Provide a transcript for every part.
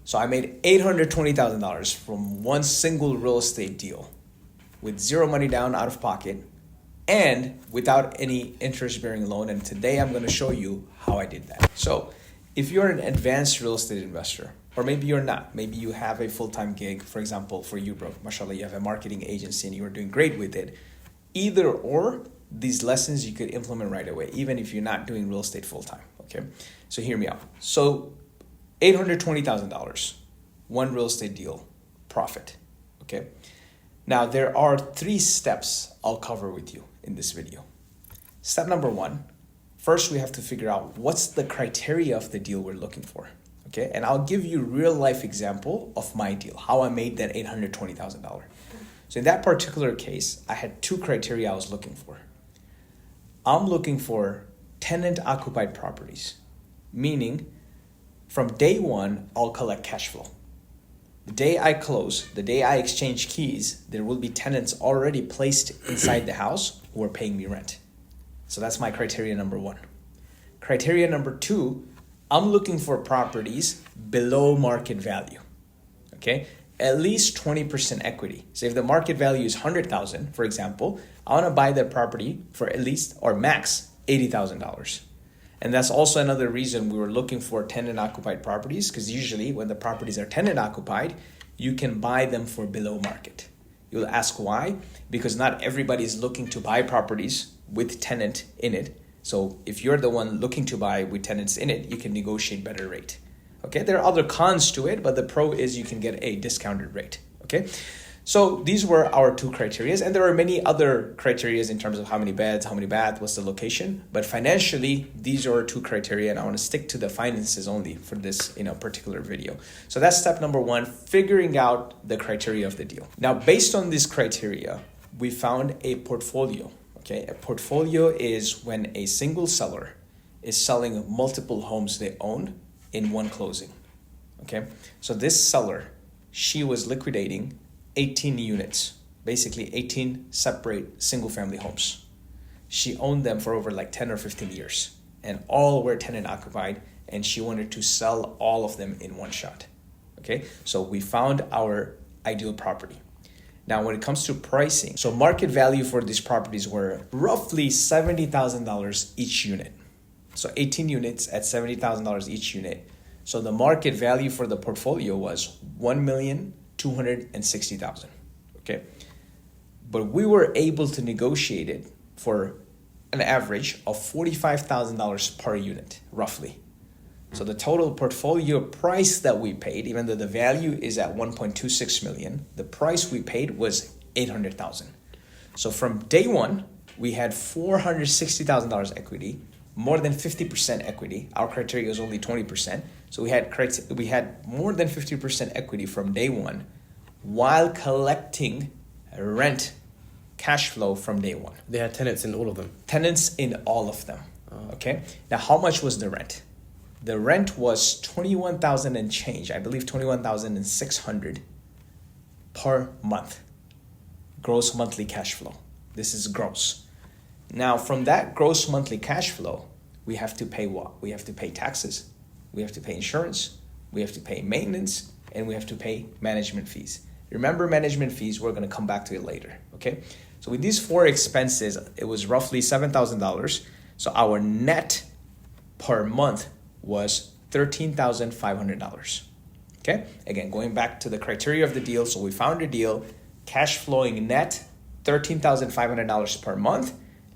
So I made $820,000 from one single real estate deal with zero money down out of pocket and without any interest-bearing loan. And today I'm going to show you how I did that. So if you're an advanced real estate investor, or maybe you're not, maybe you have a full-time gig, for example, for you, bro, mashallah, you have a marketing agency and you're doing great with it. Either or, these lessons you could implement right away, even if you're not doing real estate full-time, okay? So hear me out. So $820,000, one real estate deal, profit, okay? Now, there are 3 steps I'll cover with you in this video. Step number 1, first we have to figure out what's the criteria of the deal we're looking for, okay? And I'll give you a real life example of my deal, how I made that $820,000. So in that particular case, I had 2 criteria I was looking for. I'm looking for tenant-occupied properties, meaning from day 1, I'll collect cash flow. The day I close, the day I exchange keys, there will be tenants already placed inside the house who are paying me rent. So that's my criteria number 1. Criteria number 2, I'm looking for properties below market value, okay? At least 20% equity. So if the market value is $100,000, for example, I want to buy that property for at least or max $80,000. And that's also another reason we were looking for tenant-occupied properties, because usually when the properties are tenant-occupied, you can buy them for below market. You'll ask why? Because not everybody is looking to buy properties with tenant in it. So if you're the one looking to buy with tenants in it, you can negotiate better rate. Okay, there are other cons to it, but the pro is you can get a discounted rate. Okay, so these were our 2 criteria, and there are many other criteria in terms of how many beds, how many baths, what's the location. But financially, these are 2 criteria, and I want to stick to the finances only for this particular video. So that's step number 1, figuring out the criteria of the deal. Now, based on this criteria, we found a portfolio. Okay, a portfolio is when a single seller is selling multiple homes they own in one closing, okay? So this seller, she was liquidating 18 units, basically 18 separate single-family homes. She owned them for over like 10 or 15 years, and all were tenant-occupied, and she wanted to sell all of them in one shot, okay? So we found our ideal property. Now, when it comes to pricing, so market value for these properties were roughly $70,000 each unit. So 18 units at $70,000 each unit. So the market value for the portfolio was $1,260,000. Okay. But we were able to negotiate it for an average of $45,000 per unit, roughly. So the total portfolio price that we paid, even though the value is at 1.26 million, the price we paid was $800,000. So from day 1, we had $460,000 equity, more than 50% equity. Our criteria was only 20%. So we had more than 50% equity from day 1 while collecting rent cash flow from day 1. They had tenants in all of them? Tenants in all of them. Oh. Okay. Now, how much was the rent? The rent was $21,000 and change. I believe $21,600 per month. Gross monthly cash flow. This is gross. Now, from that gross monthly cash flow, we have to pay what? We have to pay taxes. We have to pay insurance. We have to pay maintenance. And we have to pay management fees. Remember management fees, we're going to come back to it later. Okay? So with these 4 expenses, it was roughly $7,000. So our net per month was $13,500. Okay? Again, going back to the criteria of the deal. So we found a deal, cash flowing net $13,500 per month,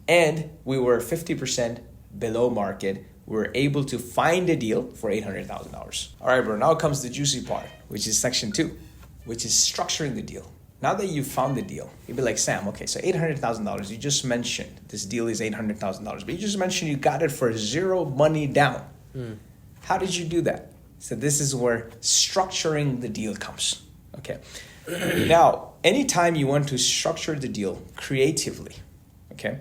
and we were 50% below market. We were able to find a deal for $800,000. All right, bro, now comes the juicy part, which is section 2, which is structuring the deal. Now that you've found the deal, you'd be like, Sam, okay, so $800,000, you just mentioned this deal is $800,000, but you just mentioned you got it for zero money down. How did you do that? So this is where structuring the deal comes, okay? Now, anytime you want to structure the deal creatively, okay,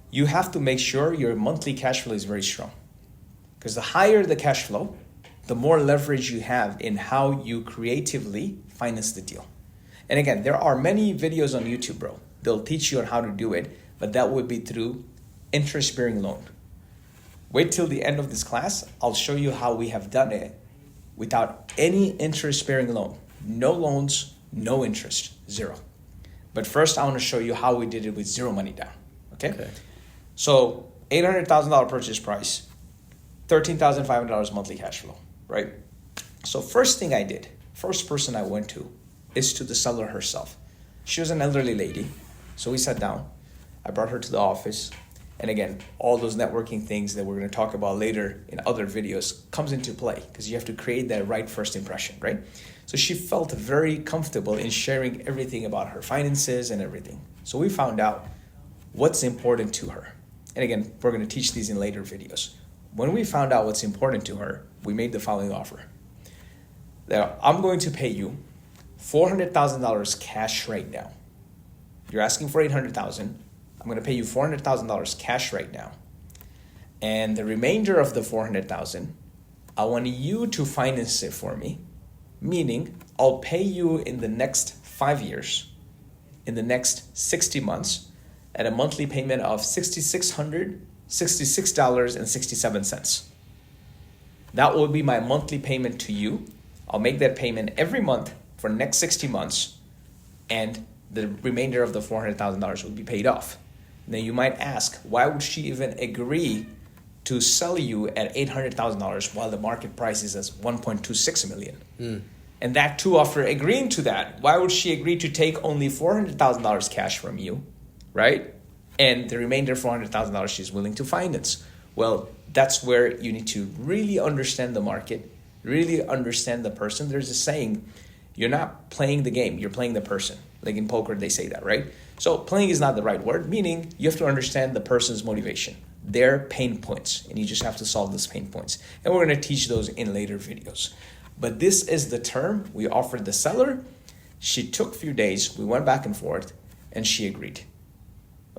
you have to make sure your monthly cash flow is very strong. Because the higher the cash flow, the more leverage you have in how you creatively finance the deal. And again, there are many videos on YouTube, bro. They'll teach you on how to do it, but that would be through interest-bearing loan. Wait till the end of this class. I'll show you how we have done it without any interest-bearing loan. No loans, no interest, zero. But first, I want to show you how we did it with zero money down. Okay. So $800,000 purchase price, $13,500 monthly cash flow, right? So first thing I did, first person I went to is to the seller herself. She was an elderly lady. So we sat down. I brought her to the office. And again, all those networking things that we're going to talk about later in other videos comes into play because you have to create that right first impression, right? So she felt very comfortable in sharing everything about her finances and everything. So we found out what's important to her. And again, we're going to teach these in later videos. When we found out what's important to her, we made the following offer. Now, I'm going to pay you $400,000 cash right now. You're asking for $800,000. I'm going to pay you $400,000 cash right now. And the remainder of the $400,000, I want you to finance it for me. Meaning, I'll pay you in the next 5 years, in the next 60 months, at a monthly payment of $66.67. That will be my monthly payment to you. I'll make that payment every month for the next 60 months, and the remainder of the $400,000 will be paid off. Now you might ask, why would she even agree to sell you at $800,000 while the market price is at $1.26 million? And that too, after agreeing to that, why would she agree to take only $400,000 cash from you, right? And the remainder $400,000 she's willing to finance. Well, that's where you need to really understand the market, really understand the person. There's a saying, you're not playing the game, you're playing the person. Like in poker, they say that, right? So playing is not the right word, meaning you have to understand the person's motivation, their pain points, and you just have to solve those pain points. And we're going to teach those in later videos. But this is the term we offered the seller. She took a few days, we went back and forth, and she agreed.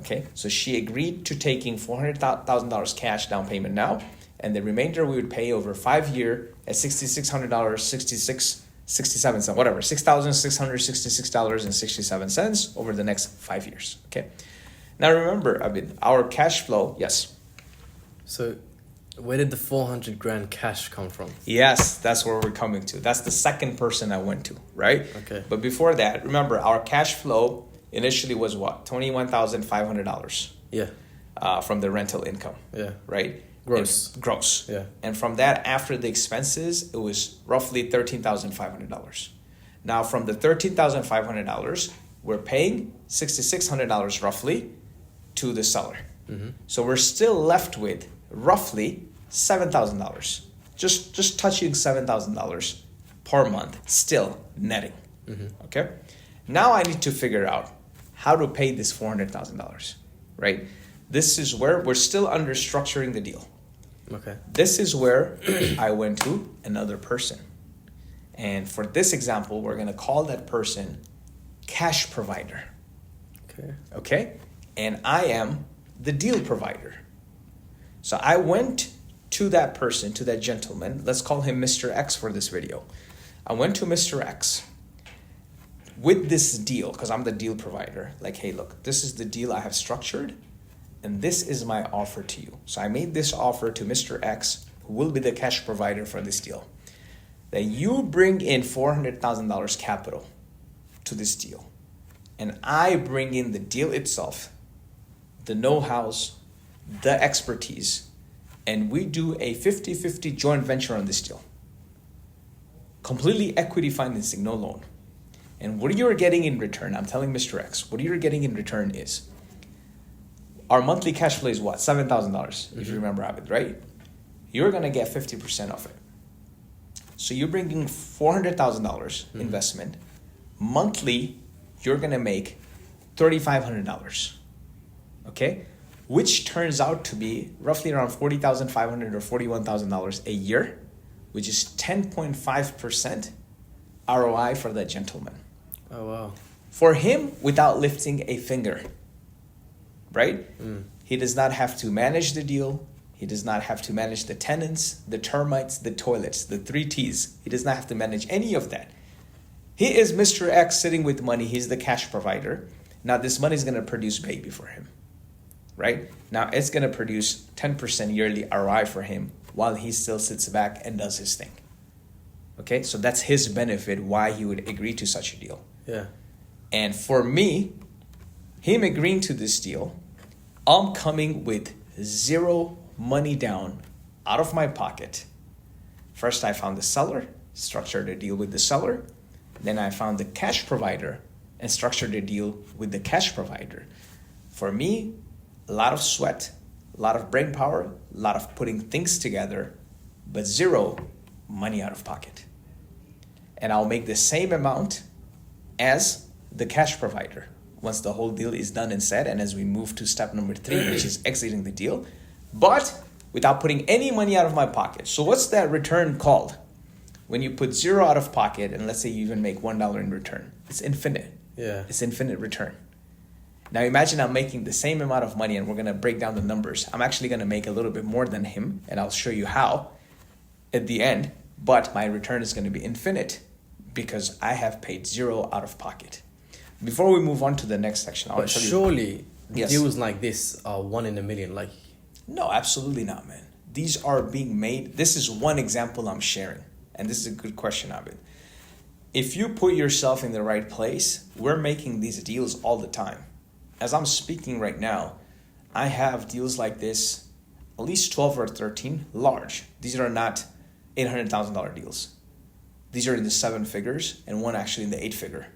Okay, so she agreed to taking $400,000 cash down payment now, and the remainder we would pay over 5 years at $6,600, 67 cents, whatever, $6,666.67 over the next 5 years. Okay. Now remember, Abid, our cash flow, yes. So where did the 400 grand cash come from? Yes, that's where we're coming to. That's the second person I went to, right? Okay. But before that, remember, our cash flow initially was what? $21,500. Yeah. From the rental income. Yeah. Right? Gross. Gross. Yeah. And from that, after the expenses, it was roughly $13,500. Now, from the $13,500, we're paying $6,600 roughly to the seller. Mm-hmm. So we're still left with roughly $7,000. Just touching $7,000 per month, still netting. Mm-hmm. Okay? Now I need to figure out how to pay this $400,000, right? This is where we're still under structuring the deal. Okay. This is where I went to another person. And for this example, we're going to call that person cash provider. Okay. Okay? And I am the deal provider. So I went to that person, to that gentleman. Let's call him Mr. X for this video. I went to Mr. X with this deal, because I'm the deal provider. Like, hey, look, this is the deal I have structured, and this is my offer to you. So I made this offer to Mr. X, who will be the cash provider for this deal, that you bring in $400,000 capital to this deal, and I bring in the deal itself, the know-hows, the expertise, and we do a 50-50 joint venture on this deal. Completely equity financing, no loan. And what you're getting in return, I'm telling Mr. X, what you're getting in return is, our monthly cash flow is what? $7,000, if you remember Abid, right? You're going to get 50% of it. So you're bringing $400,000 investment. Monthly, you're going to make $3,500. Okay? Which turns out to be roughly around $40,500 or $41,000 a year, which is 10.5% ROI for that gentleman. Oh, wow. For him, without lifting a finger, right? He does not have to manage the deal. He does not have to manage the tenants, the termites, the toilets, the 3 T's. He does not have to manage any of that. He is Mr. X sitting with money. He's the cash provider. Now, this money is going to produce baby for him, right? Now, it's going to produce 10% yearly ROI for him while he still sits back and does his thing. Okay, so that's his benefit, why he would agree to such a deal. Yeah. And for me, him agreeing to this deal, I'm coming with zero money down out of my pocket. First, I found the seller, structured a deal with the seller. Then I found the cash provider and structured a deal with the cash provider. For me, a lot of sweat, a lot of brain power, a lot of putting things together, but zero money out of pocket. And I'll make the same amount as the cash provider once the whole deal is done and said, and as we move to step number 3, which is exiting the deal, but without putting any money out of my pocket. So what's that return called? When you put zero out of pocket, and let's say you even make $1 in return, it's infinite. Yeah. It's infinite return. Now imagine I'm making the same amount of money, and we're going to break down the numbers. I'm actually going to make a little bit more than him, and I'll show you how at the end, but my return is going to be infinite because I have paid zero out of pocket. Before we move on to the next section, I'll But tell you. surely Yes. deals like this are 1 in a million. Like, No, absolutely not, man. These are being made. This is one example I'm sharing. And this is a good question, Abid. If you put yourself in the right place, we're making these deals all the time. As I'm speaking right now, I have deals like this, at least 12 or 13, large. These are not $800,000 deals. These are in the 7 figures and one actually in the 8-figure.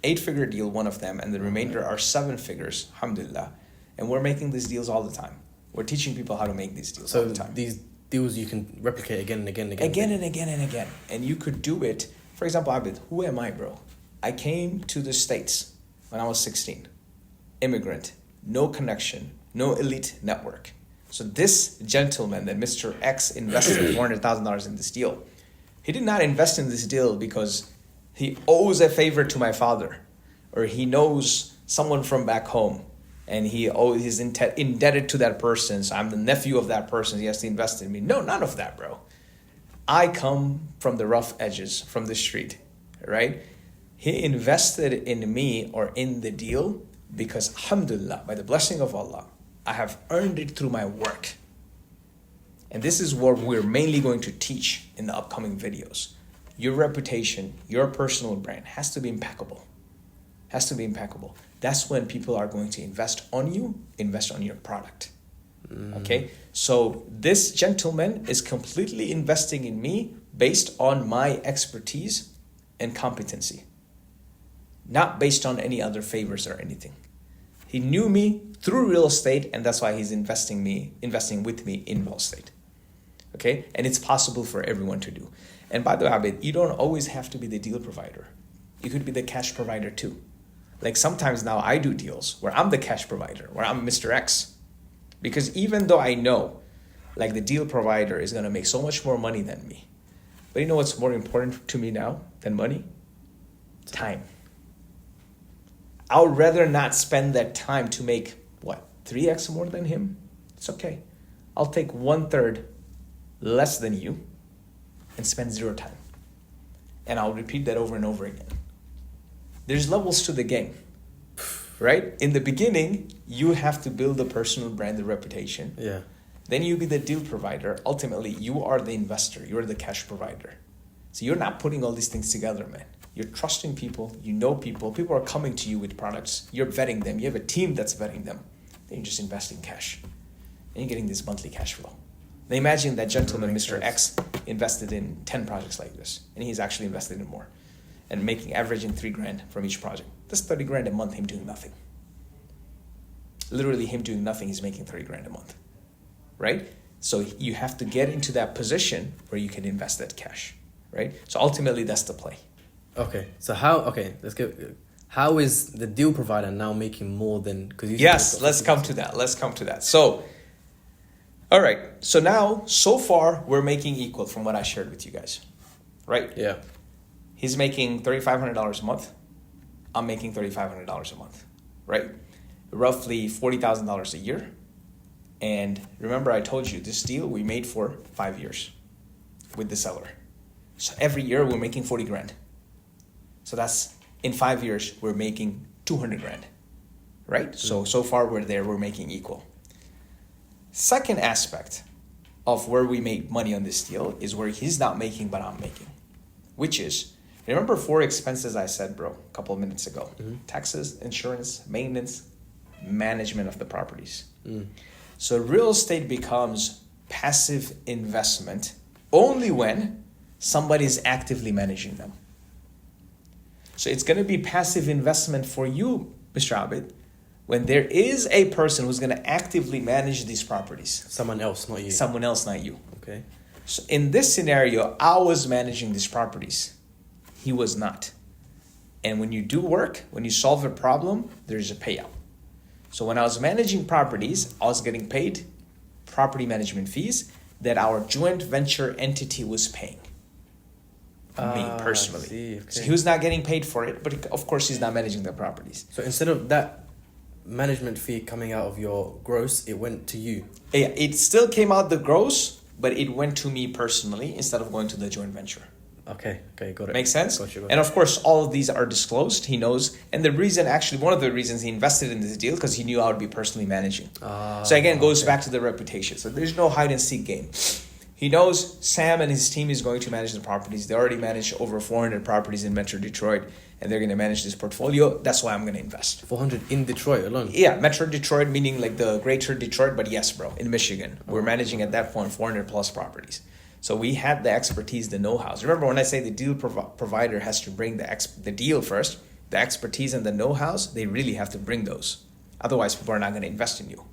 8-figure deal, one of them, and the remainder are 7 figures, alhamdulillah. And we're making these deals all the time. We're teaching people how to make these deals all so the time. these deals you can replicate again and again and again. Again and again and again. And you could do it. For example, Abid, who am I, bro? I came to the States when I was 16. Immigrant, no connection, no elite network. So this gentleman that Mr. X invested $400,000 in this deal, he did not invest in this deal because he owes a favor to my father, or he knows someone from back home, and he's indebted to that person, so I'm the nephew of that person, he has to invest in me. No, none of that, bro. I come from the rough edges, from the street, right? He invested in me or in the deal because, alhamdulillah, by the blessing of Allah, I have earned it through my work. And this is what we're mainly going to teach in the upcoming videos. Your reputation, your personal brand has to be impeccable. Has to be impeccable. That's when people are going to invest on you, invest on your product. Okay? So this gentleman is completely investing in me based on my expertise and competency. Not based on any other favors or anything. He knew me through real estate, and that's why he's investing with me in real estate. Okay? And it's possible for everyone to do. And by the way, Abid, you don't always have to be the deal provider. You could be the cash provider too. Like sometimes now I do deals where I'm the cash provider, where I'm Mr. X. Because even though I know like the deal provider is going to make so much more money than me. But you know what's more important to me now than money? Time. I would rather not spend that time to make, 3x more than him? It's okay. I'll take 1/3 less than you and spend 0 time. And I'll repeat that over and over again. There's levels to the game, right? In the beginning, you have to build a personal brand, the reputation. Yeah. Then you be the deal provider. Ultimately, you are the investor. You're the cash provider. So you're not putting all these things together, man. You're trusting people. You know people. People are coming to you with products. You're vetting them. You have a team that's vetting them. Then you just invest in cash. And you're getting this monthly cash flow. Now imagine that gentleman, Mr. X, invested in 10 projects like this. And he's actually invested in more. And averaging $3,000 from each project. That's $30,000 a month, him doing nothing. Literally him doing nothing, he's making $30,000 a month. Right? So you have to get into that position where you can invest that cash. Right? So ultimately that's the play. Okay. So let's go. How is the deal provider now making more than, Yes, let's come to that. So, all right. So now, so far, we're making equal from what I shared with you guys. Right? Yeah. He's making $3,500 a month. I'm making $3,500 a month, right? Roughly $40,000 a year. And remember I told you this deal we made for 5 years with the seller. So every year we're making $40,000. So that's in 5 years we're making $200,000, right? So far we're making equal. Second aspect of where we make money on this deal is where he's not making but I'm making. which is, remember 4 expenses I said, bro, a couple of minutes ago. Taxes, insurance, maintenance, management of the properties. So real estate becomes passive investment only when somebody is actively managing them. So it's going to be passive investment for you, Mr. Abid, when there is a person who's going to actively manage these properties. Someone else, not you. Someone else, not you. Okay. So in this scenario, I was managing these properties. He was not. And when you do work, when you solve a problem, there's a payout. So when I was managing properties, I was getting paid property management fees that our joint venture entity was paying. Me personally. I see, okay. So he was not getting paid for it, but of course he's not managing the properties. So instead of that management fee coming out of your gross, it went to you. Yeah, it still came out the gross, but it went to me personally instead of going to the joint venture. Okay, got it. Makes sense? Got you. And of course, all of these are disclosed. He knows. And the reason, actually, one of the reasons he invested in this deal, because he knew I would be personally managing. So again, goes back to the reputation. So there's no hide and seek game. He knows Sam and his team is going to manage the properties. They already manage over 400 properties in Metro Detroit, and they're going to manage this portfolio. That's why I'm going to invest. 400 in Detroit alone? Yeah, Metro Detroit, meaning like the greater Detroit, but yes, bro, in Michigan. We're managing at that point 400 plus properties. So we had the expertise, the know-hows. Remember when I say the deal provider has to bring the deal first, the expertise and the know-hows, they really have to bring those. Otherwise, people are not going to invest in you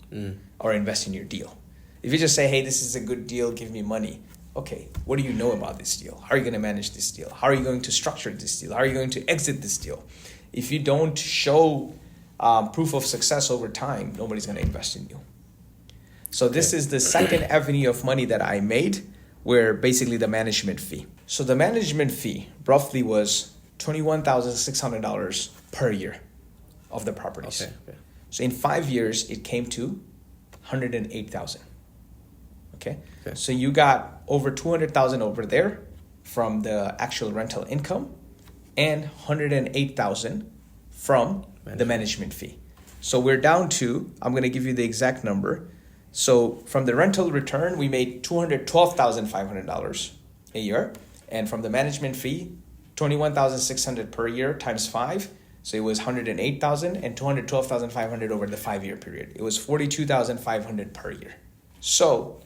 or invest in your deal. If you just say, hey, this is a good deal, give me money. Okay, what do you know about this deal? How are you going to manage this deal? How are you going to structure this deal? How are you going to exit this deal? If you don't show proof of success over time, nobody's going to invest in you. So this is the second avenue of money that I made, where basically the management fee. So the management fee roughly was $21,600 per year of the properties. Okay. So in 5 years, it came to $108,000. Okay. So you got over $200,000 over there from the actual rental income and $108,000 from the management fee. So we're down to, I'm going to give you the exact number. So from the rental return, we made $212,500 a year. And from the management fee, $21,600 per year times 5. So it was $108,000 and $212,500 over the 5-year period. It was $42,500 per year. So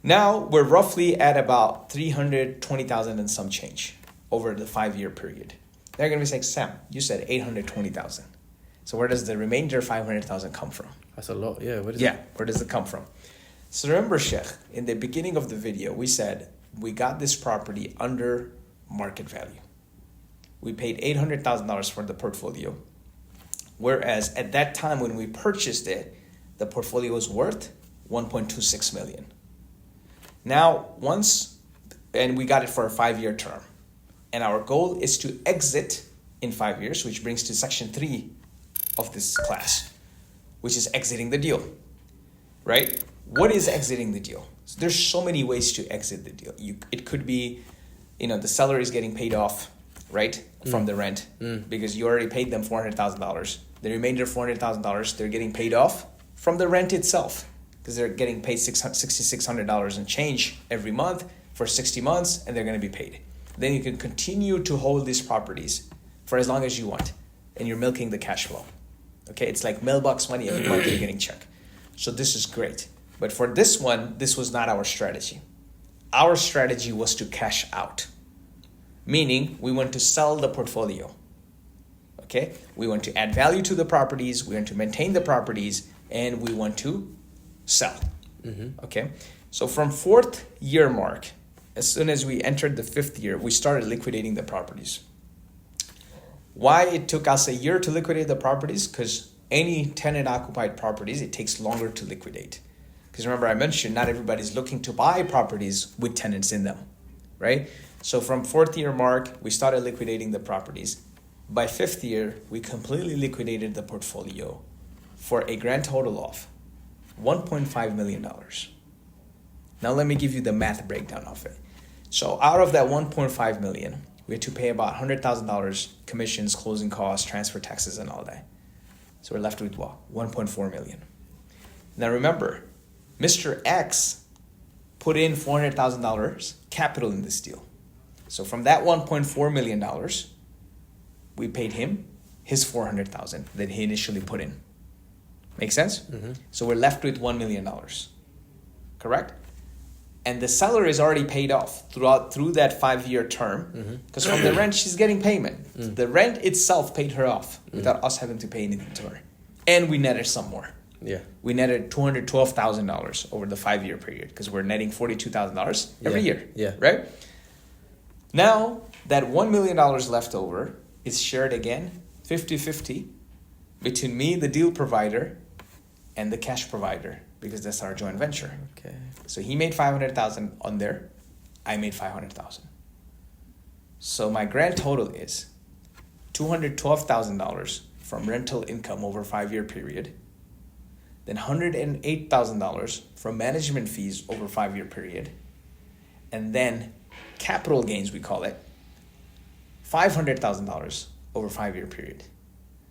now we're roughly at about $320,000 and some change over the 5-year period. They're going to be saying, Sam, you said $820,000. So where does the remainder $500,000 come from? That's a lot, yeah. Where does it come from? So remember, Sheikh, in the beginning of the video, we said we got this property under market value. We paid $800,000 for the portfolio, whereas at that time when we purchased it, the portfolio was worth $1.26 million. Now, and we got it for a 5-year term, and our goal is to exit in 5 years, which brings to section 3 of this class, which is exiting the deal, right? What is exiting the deal? So there's so many ways to exit the deal. It could be, the seller is getting paid off, right, from the rent because you already paid them $400,000. The remainder $400,000, they're getting paid off from the rent itself because they're getting paid $6,600 and change every month for 60 months, and they're going to be paid. Then you can continue to hold these properties for as long as you want, and you're milking the cash flow. Okay, it's like mailbox money every month you're getting check. So this is great. But for this one, this was not our strategy. Our strategy was to cash out. Meaning we want to sell the portfolio. Okay, we want to add value to the properties, we want to maintain the properties, and we want to sell. Okay, so from 4th year mark, as soon as we entered the 5th year, we started liquidating the properties. Why it took us a year to liquidate the properties? Because any tenant-occupied properties, it takes longer to liquidate. Because remember, I mentioned not everybody's looking to buy properties with tenants in them, right? So from 4th year mark, we started liquidating the properties. By 5th year, we completely liquidated the portfolio for a grand total of $1.5 million. Now let me give you the math breakdown of it. So out of that $1.5 million, we had to pay about $100,000 commissions, closing costs, transfer taxes, and all that. So we're left with what? $1.4 million. Now remember, Mr. X put in $400,000 capital in this deal. So from that $1.4 million, we paid him his $400,000 that he initially put in. Make sense? Mm-hmm. So we're left with $1 million. Correct? And the seller is already paid off through that 5-year term, because from the rent she's getting payment. The rent itself paid her off without us having to pay anything to her, and we netted some more. Yeah. We netted $212,000 over the 5-year period, because we're netting $42,000 every year. Yeah. Right? Now that $1 million left over is shared again 50-50 between me, the deal provider, and the cash provider, because that's our joint venture. Okay. So he made $500,000 on there. I made $500,000. So my grand total is $212,000 from rental income over a 5-year period. Then $108,000 from management fees over a 5-year period. And then capital gains, we call it, $500,000 over a 5-year period.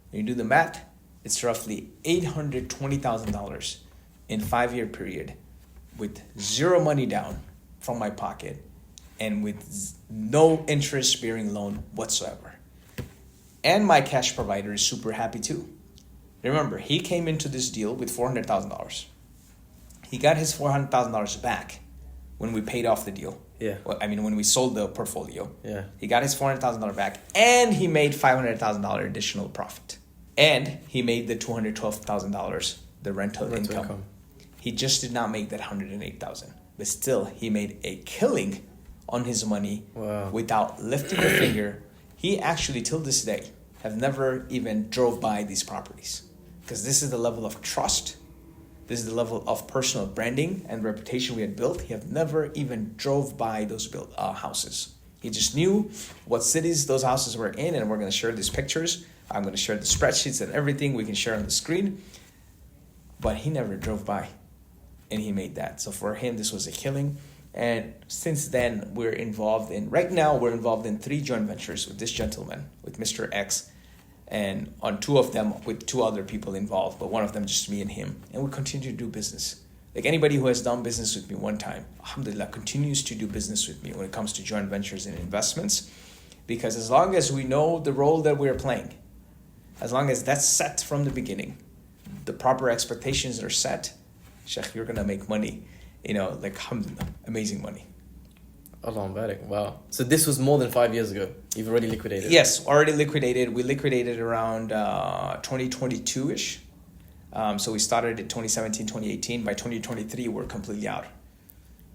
When you do the math, it's roughly $820,000 in 5-year period, with zero money down from my pocket and with no interest-bearing loan whatsoever. And my cash provider is super happy too. Remember, he came into this deal with $400,000. He got his $400,000 back when we paid off the deal. Yeah. Well, I mean, when we sold the portfolio. Yeah. He got his $400,000 back, and he made $500,000 additional profit. And he made the $212,000, the rental income. He just did not make that $108,000, but still he made a killing on his money. Wow. Without lifting a finger. He actually, till this day, have never even drove by these properties, because this is the level of trust. This is the level of personal branding and reputation we had built. He have never even drove by those houses. He just knew what cities those houses were in, and we're going to share these pictures. I'm going to share the spreadsheets and everything we can share on the screen. But he never drove by, and he made that. So for him, this was a killing. And since then, right now we're involved in 3 joint ventures with this gentleman, with Mr. X, and on 2 of them with 2 other people involved, but one of them just me and him. And we continue to do business. Like anybody who has done business with me one time, alhamdulillah, continues to do business with me when it comes to joint ventures and investments. Because as long as we know the role that we're playing, as long as that's set from the beginning, the proper expectations are set, Sheikh, you're going to make money, like alhamdulillah, amazing money. Allahuma baarik. Wow. So this was more than 5 years ago. You've already liquidated. Yes, already liquidated. We liquidated around 2022-ish. So we started in 2017, 2018. By 2023, we're completely out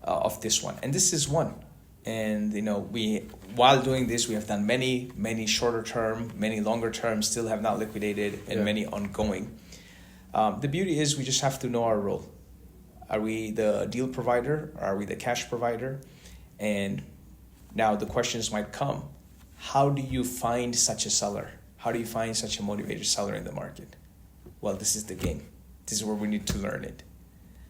of this one. And this is one. And, while doing this, we have done many, many shorter term, many longer term, still have not liquidated, and many ongoing. The beauty is we just have to know our role. Are we the deal provider? Or are we the cash provider? And now the questions might come. How do you find such a seller? How do you find such a motivated seller in the market? Well, this is the game. This is where we need to learn it.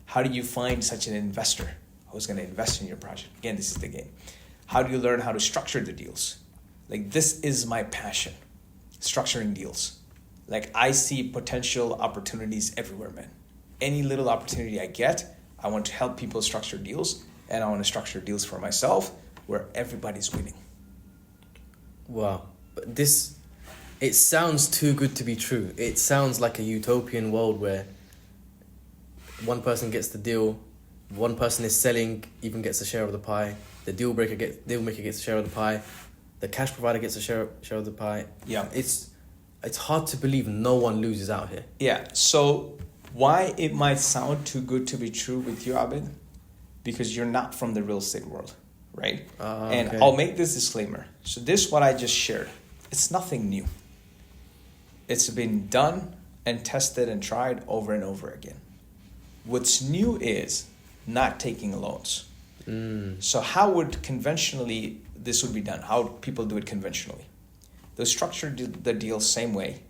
How do you find such an investor who's going to invest in your project? Again, this is the game. How do you learn how to structure the deals? Like, this is my passion, structuring deals. Like, I see potential opportunities everywhere, man. Any little opportunity I get, I want to help people structure deals, and I want to structure deals for myself where everybody's winning. Wow. But it sounds too good to be true. It sounds like a utopian world where one person gets the deal, one person is selling, even gets a share of the pie, the deal maker gets a share of the pie, the cash provider gets a share of the pie. Yeah. It's hard to believe no one loses out here. Yeah. So why it might sound too good to be true with you, Abid? Because you're not from the real estate world, right? And okay. I'll make this disclaimer. So this, what I just shared, it's nothing new. It's been done and tested and tried over and over again. What's new is not taking loans. So how would conventionally this would be done? How people do it conventionally? They'll structure the deal same way.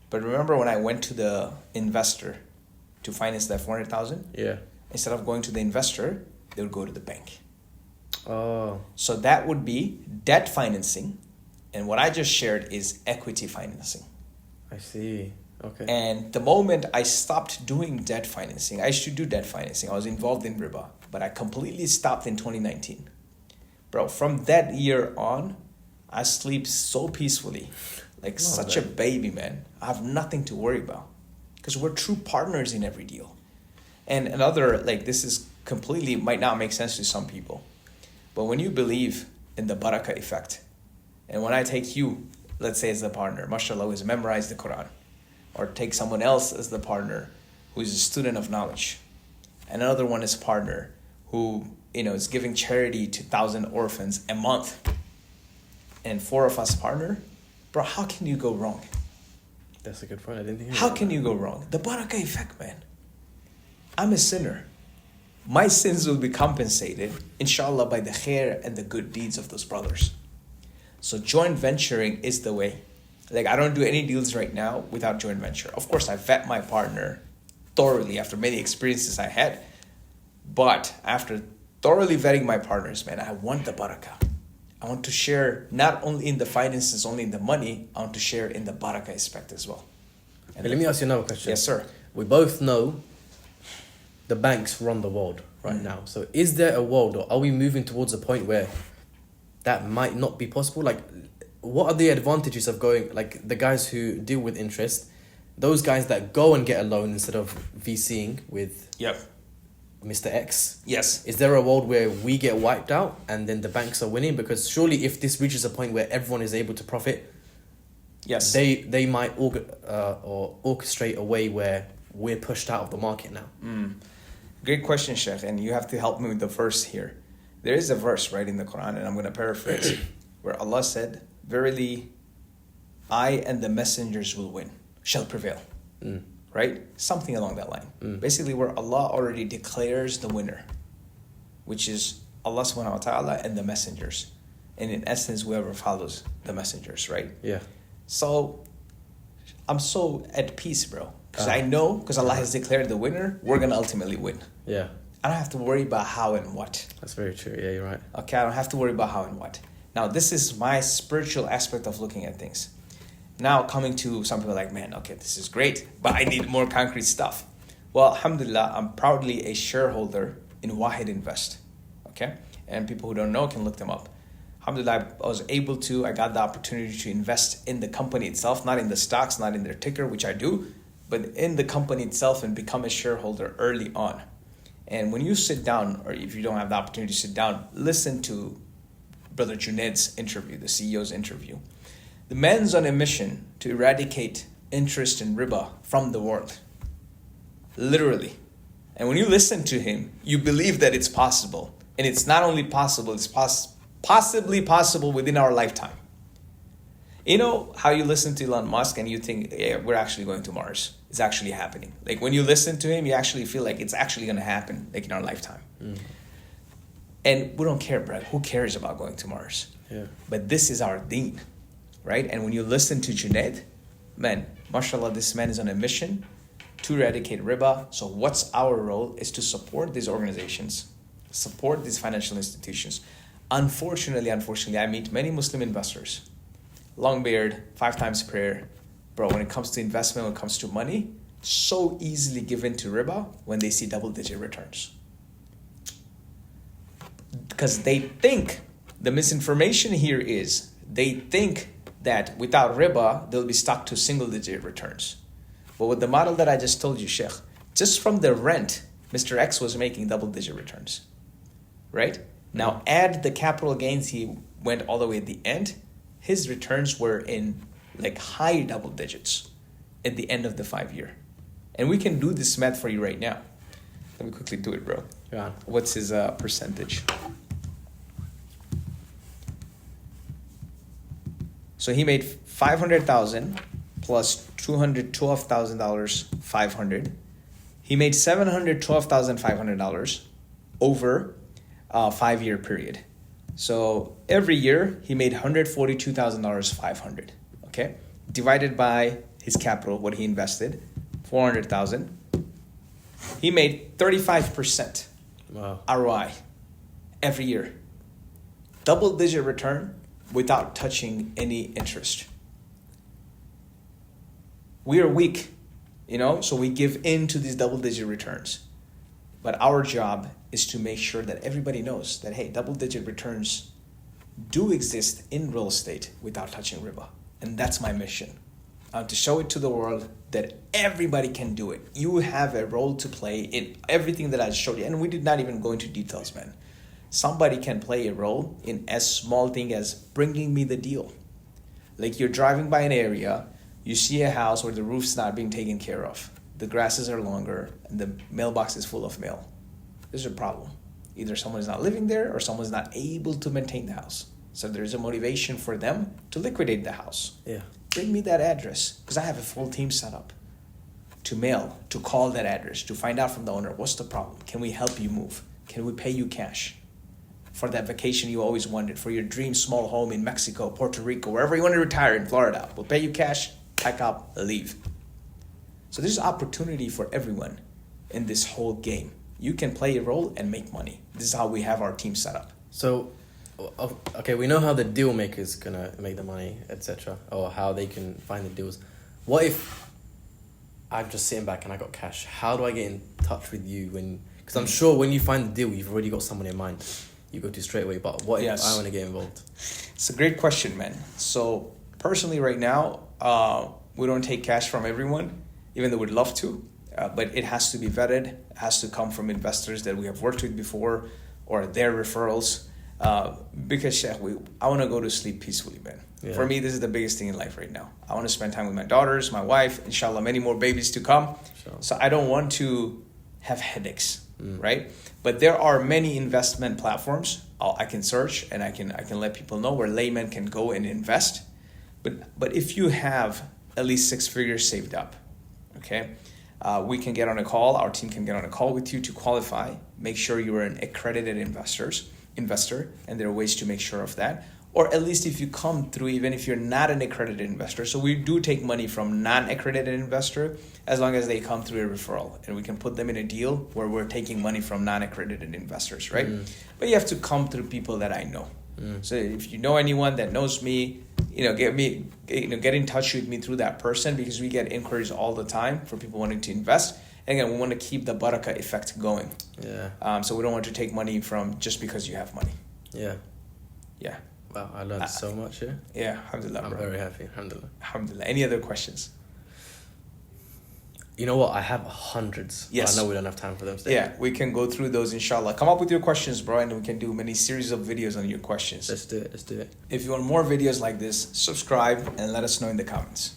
But remember when I went to the investor to finance that $400,000? Yeah. Instead of going to the investor, they would go to the bank. Oh. So that would be debt financing. And what I just shared is equity financing. I see. Okay. And the moment I stopped doing debt financing, I used to do debt financing. I was involved in riba, but I completely stopped in 2019. Bro, from that year on, I sleep so peacefully. Like such a baby, man. I have nothing to worry about. Because we're true partners in every deal. And another, like this is completely, might not make sense to some people. But when you believe in the barakah effect, and when I take you, let's say as the partner, mashallah, who's memorized the Quran, or take someone else as the partner who is a student of knowledge, and another one is a partner who, is giving charity to 1,000 orphans a month, and 4 of us partner, bro, how can you go wrong? That's a good point. I didn't think. How can you go wrong? The barakah effect, man. I'm a sinner. My sins will be compensated, inshallah, by the khair and the good deeds of those brothers. So joint venturing is the way. Like, I don't do any deals right now without joint venture. Of course, I vet my partner thoroughly after many experiences I had. But after thoroughly vetting my partners, man, I want the barakah. I want to share not only in the finances, only in the money, I want to share in the barakah aspect as well. Hey, let me ask you another question. Yes, sir. We both know the banks run the world right now. So is there a world, or are we moving towards a point where that might not be possible? Like, what are the advantages of going, like the guys who deal with interest, those guys that go and get a loan instead of VCing with Mr. X? Yes. Is there a world where we get wiped out and then the banks are winning? Because surely if this reaches a point where everyone is able to profit, yes, they might orchestrate a way where we're pushed out of the market now. Great question, Sheikh, and you have to help me with the verse here. There is a verse right in the Quran, and I'm going to paraphrase, where Allah said, "Verily, I and the messengers will win, shall prevail." Right? Something along that line. Basically, where Allah already declares the winner, which is Allah subhanahu wa ta'ala and the messengers. And in essence, whoever follows the messengers, right? Yeah. So, I'm so at peace, bro. Because I know, because Allah has declared the winner, we're going to ultimately win. Yeah. I don't have to worry about how and what. That's very true. Yeah, you're right. Okay, I don't have to worry about how and what. Now, this is my spiritual aspect of looking at things. Now, coming to some people like, man, okay, this is great, but I need more concrete stuff. Well, alhamdulillah, I'm proudly a shareholder in Wahid Invest. Okay? And people who don't know can look them up. Alhamdulillah, I got the opportunity to invest in the company itself, not in the stocks, not in their ticker, which I do, but in the company itself and become a shareholder early on. And when you sit down, or if you don't have the opportunity to sit down, listen to Brother Junaid's interview, the CEO's interview. The man's on a mission to eradicate interest and riba from the world. Literally. And when you listen to him, you believe that it's possible. And it's not only possible, it's possibly possible within our lifetime. You know how you listen to Elon Musk and you think, yeah, we're actually going to Mars. It's actually happening. Like when you listen to him, you actually feel like it's actually going to happen, like in our lifetime. And we don't care, Brad. Who cares about going to Mars? Yeah. But this is our deen, right? And when you listen to Junaid, man, mashallah, this man is on a mission to eradicate riba. So what's our role is to support these organizations, support these financial institutions. Unfortunately, I meet many Muslim investors. Long beard, 5 times prayer. Bro, when it comes to investment, when it comes to money, so easily given to riba when they see double-digit returns. Because they think, the misinformation here is, they think that without riba, they'll be stuck to single-digit returns. But with the model that I just told you, Sheikh, just from the rent, Mr. X was making double-digit returns, right? Now add the capital gains, he went all the way at the end, his returns were in like high double digits at the end of the 5 year. And we can do this math for you right now. Let me quickly do it, bro. Yeah. What's his percentage? So he made $500,000 plus $212,000, $500. He made $712,500 over a 5 year period. So every year he made $142,000, 500. Okay, divided by his capital, what he invested, 400,000. He made 35% ROI every year. Double-digit return without touching any interest. We are weak, so we give in to these double-digit returns. But our job is to make sure that everybody knows that, hey, double-digit returns do exist in real estate without touching riba. And that's my mission. To show it to the world that everybody can do it. You have a role to play in everything that I showed you. And we did not even go into details, man. Somebody can play a role in as small thing as bringing me the deal. Like you're driving by an area, you see a house where the roof's not being taken care of. The grasses are longer and the mailbox is full of mail. There's a problem. Either someone is not living there or someone's not able to maintain the house. So there's a motivation for them to liquidate the house. Yeah. Bring me that address because I have a full team set up to mail, to call that address, to find out from the owner, what's the problem? Can we help you move? Can we pay you cash for that vacation you always wanted, for your dream small home in Mexico, Puerto Rico, wherever you want to retire in Florida? We'll pay you cash, pack up, leave. So there's opportunity for everyone in this whole game. You can play a role and make money. This is how we have our team set up. So, okay, we know how the deal maker's gonna make the money, etc., or how they can find the deals. What if I'm just sitting back and I got cash? How do I get in touch with you when? Because I'm sure when you find the deal, you've already got someone in mind. You go to straight away. But what if I want to get involved? It's a great question, man. So personally, right now, we don't take cash from everyone, even though we'd love to. But it has to be vetted. It has to come from investors that we have worked with before or their referrals. Because Sheikh, I want to go to sleep peacefully, man. Yeah. For me, this is the biggest thing in life right now. I want to spend time with my daughters, my wife, inshallah, many more babies to come. Sure. So I don't want to have headaches, right? But there are many investment platforms I can search and I can let people know where laymen can go and invest. But if you have at least 6 figures saved up, okay, we can get on a call. Our team can get on a call with you to qualify. Make sure you are an accredited investor, and there are ways to make sure of that. Or at least if you come through, even if you're not an accredited investor. So we do take money from non-accredited investor as long as they come through a referral, and we can put them in a deal where we're taking money from non-accredited investors, right? But you have to come through people that I know. So if you know anyone that knows me, get in touch with me through that person, because we get inquiries all the time for people wanting to invest. And again, we want to keep the barakah effect going. Yeah. So we don't want to take money from just because you have money. Yeah. Yeah. Wow, I learned so much here. Yeah, alhamdulillah, I'm very happy, alhamdulillah. Alhamdulillah. Any other questions? You know what? I have hundreds. Yes. I know we don't have time for them today. Yeah, we can go through those, inshallah. Come up with your questions, bro, and we can do many series of videos on your questions. Let's do it. If you want more videos like this, subscribe and let us know in the comments.